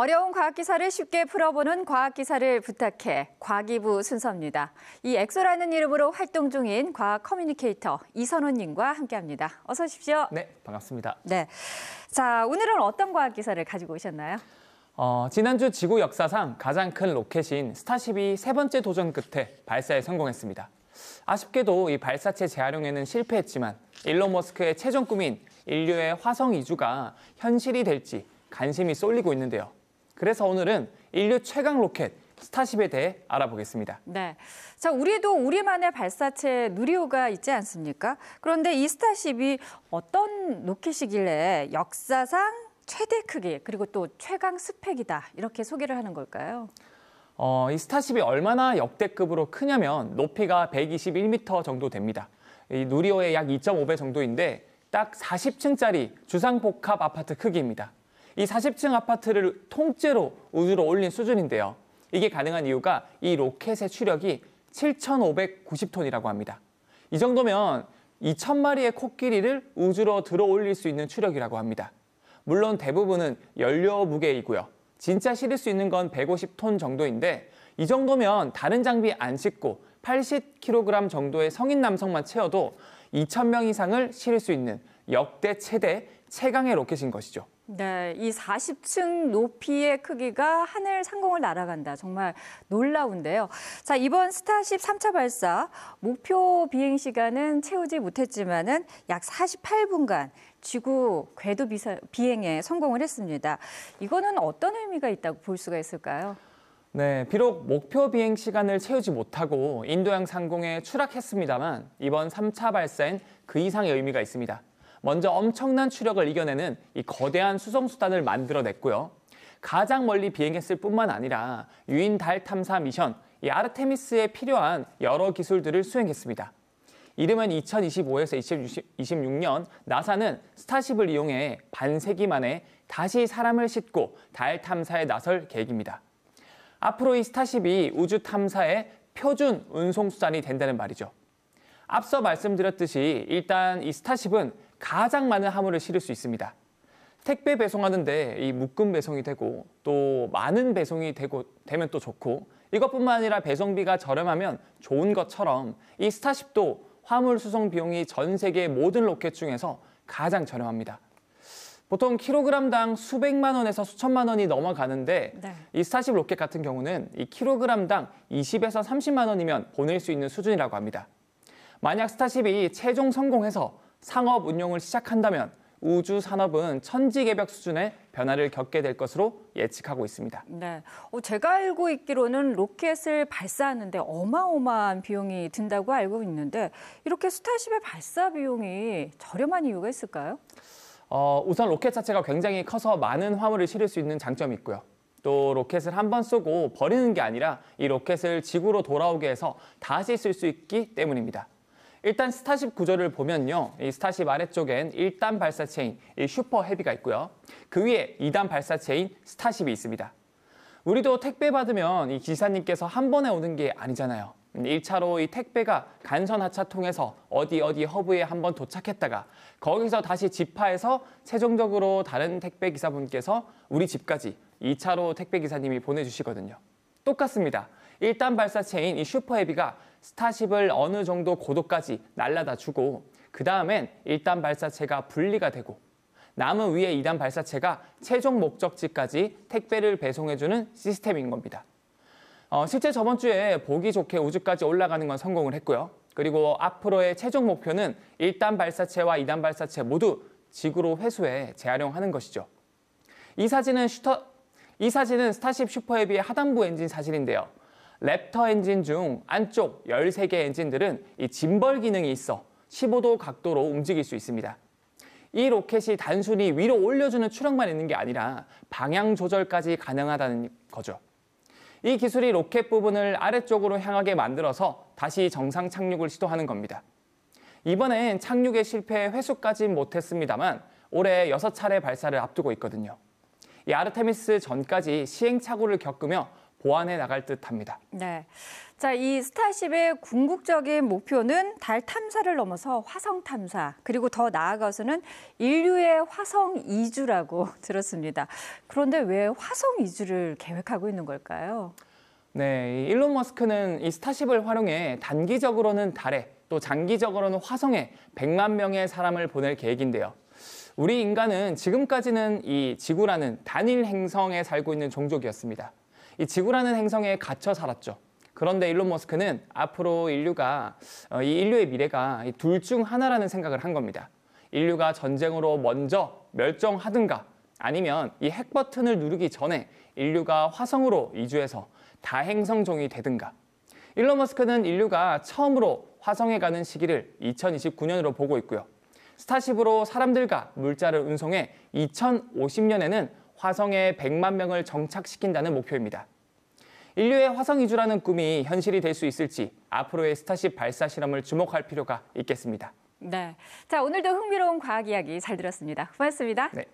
어려운 과학 기사를 쉽게 풀어보는 과학 기사를 부탁해 과기부 순서입니다. 이 엑소라는 이름으로 활동 중인 과학 커뮤니케이터 이선호님과 함께합니다. 어서 오십시오. 네, 반갑습니다. 네, 자 오늘은 어떤 과학 기사를 가지고 오셨나요? 지난주 지구 역사상 가장 큰 로켓인 스타쉽이 세 번째 도전 끝에 발사에 성공했습니다. 아쉽게도 이 발사체 재활용에는 실패했지만 일론 머스크의 최종 꿈인 인류의 화성 이주가 현실이 될지 관심이 쏠리고 있는데요. 그래서 오늘은 인류 최강 로켓 스타쉽에 대해 알아보겠습니다. 네, 자 우리도 우리만의 발사체 누리호가 있지 않습니까? 그런데 이 스타쉽이 어떤 로켓이길래 역사상 최대 크기 그리고 또 최강 스펙이다 이렇게 소개를 하는 걸까요? 이 스타쉽이 얼마나 역대급으로 크냐면 높이가 121m 정도 됩니다. 이 누리호의 약 2.5배 정도인데 딱 40층짜리 주상복합 아파트 크기입니다. 이 40층 아파트를 통째로 우주로 올린 수준인데요. 이게 가능한 이유가 이 로켓의 추력이 7,590톤이라고 합니다. 이 정도면 2,000마리의 코끼리를 우주로 들어 올릴 수 있는 추력이라고 합니다. 물론 대부분은 연료 무게이고요. 진짜 실을 수 있는 건 150톤 정도인데 이 정도면 다른 장비 안 싣고 80kg 정도의 성인 남성만 채워도 2,000명 이상을 실을 수 있는 역대 최대 최강의 로켓인 것이죠. 네, 이 40층 높이의 크기가 하늘 상공을 날아간다. 정말 놀라운데요. 자, 이번 스타쉽 3차 발사 목표 비행 시간은 채우지 못했지만은 약 48분간 지구 궤도 비행에 성공을 했습니다. 이거는 어떤 의미가 있다고 볼 수가 있을까요? 네, 비록 목표 비행 시간을 채우지 못하고 인도양 상공에 추락했습니다만 이번 3차 발사엔 그 이상의 의미가 있습니다. 먼저 엄청난 추력을 이겨내는 이 거대한 수송수단을 만들어냈고요. 가장 멀리 비행했을 뿐만 아니라 유인 달 탐사 미션, 이 아르테미스에 필요한 여러 기술들을 수행했습니다. 이르면 2025에서 2026년 나사는 스타쉽을 이용해 반세기 만에 다시 사람을 싣고 달 탐사에 나설 계획입니다. 앞으로 이 스타쉽이 우주 탐사의 표준 운송수단이 된다는 말이죠. 앞서 말씀드렸듯이 일단 이 스타쉽은 가장 많은 화물을 실을 수 있습니다. 택배 배송하는데 이 묶음 배송이 되고 또 많은 배송이 되면 또 좋고 이것뿐만 아니라 배송비가 저렴하면 좋은 것처럼 이 스타쉽도 화물 수송 비용이 전 세계 모든 로켓 중에서 가장 저렴합니다. 보통 킬로그램당 수백만 원에서 수천만 원이 넘어가는데 네. 이 스타쉽 로켓 같은 경우는 이 킬로그램당 20에서 30만 원이면 보낼 수 있는 수준이라고 합니다. 만약 스타쉽이 최종 성공해서 상업 운용을 시작한다면 우주 산업은 천지개벽 수준의 변화를 겪게 될 것으로 예측하고 있습니다. 네, 제가 알고 있기로는 로켓을 발사하는데 어마어마한 비용이 든다고 알고 있는데 이렇게 스타쉽의 발사 비용이 저렴한 이유가 있을까요? 우선 로켓 자체가 굉장히 커서 많은 화물을 실을 수 있는 장점이 있고요. 또 로켓을 한 번 쏘고 버리는 게 아니라 이 로켓을 지구로 돌아오게 해서 다시 쓸 수 있기 때문입니다. 일단 스타쉽 구조를 보면요. 이 스타쉽 아래쪽엔 1단 발사체인 이 슈퍼 헤비가 있고요. 그 위에 2단 발사체인 스타쉽이 있습니다. 우리도 택배 받으면 이 기사님께서 한 번에 오는 게 아니잖아요. 1차로 이 택배가 간선 하차 통해서 어디 허브에 한번 도착했다가 거기서 다시 집화해서 최종적으로 다른 택배 기사분께서 우리 집까지 2차로 택배 기사님이 보내주시거든요. 똑같습니다. 1단 발사체인 이 슈퍼헤비가 스타쉽을 어느 정도 고도까지 날아다 주고 그 다음엔 1단 발사체가 분리가 되고 남은 위에 2단 발사체가 최종 목적지까지 택배를 배송해주는 시스템인 겁니다. 실제 저번 주에 보기 좋게 우주까지 올라가는 건 성공을 했고요. 그리고 앞으로의 최종 목표는 1단 발사체와 2단 발사체 모두 지구로 회수해 재활용하는 것이죠. 이 사진은 스타쉽 슈퍼헤비의 하단부 엔진 사진인데요. 랩터 엔진 중 안쪽 13개 엔진들은 이 짐벌 기능이 있어 15도 각도로 움직일 수 있습니다. 이 로켓이 단순히 위로 올려주는 추력만 있는 게 아니라 방향 조절까지 가능하다는 거죠. 이 기술이 로켓 부분을 아래쪽으로 향하게 만들어서 다시 정상 착륙을 시도하는 겁니다. 이번엔 착륙에 실패해 회수까지는 못했습니다만 올해 6차례 발사를 앞두고 있거든요. 이 아르테미스 전까지 시행착오를 겪으며 보완해 나갈 듯합니다. 네. 자, 이 스타쉽의 궁극적인 목표는 달 탐사를 넘어서 화성 탐사, 그리고 더 나아가서는 인류의 화성 이주라고 들었습니다. 그런데 왜 화성 이주를 계획하고 있는 걸까요? 네, 이 일론 머스크는 이 스타쉽을 활용해 단기적으로는 달에 또 장기적으로는 화성에 100만 명의 사람을 보낼 계획인데요. 우리 인간은 지금까지는 이 지구라는 단일 행성에 살고 있는 종족이었습니다. 이 지구라는 행성에 갇혀 살았죠. 그런데 일론 머스크는 앞으로 이 인류의 미래가 둘 중 하나라는 생각을 한 겁니다. 인류가 전쟁으로 먼저 멸종하든가 아니면 이 핵 버튼을 누르기 전에 인류가 화성으로 이주해서 다행성종이 되든가. 일론 머스크는 인류가 처음으로 화성에 가는 시기를 2029년으로 보고 있고요. 스타쉽으로 사람들과 물자를 운송해 2050년에는 화성에 100만 명을 정착시킨다는 목표입니다. 인류의 화성 이주라는 꿈이 현실이 될 수 있을지 앞으로의 스타쉽 발사 실험을 주목할 필요가 있겠습니다. 네. 자, 오늘도 흥미로운 과학 이야기 잘 들었습니다. 고맙습니다. 네.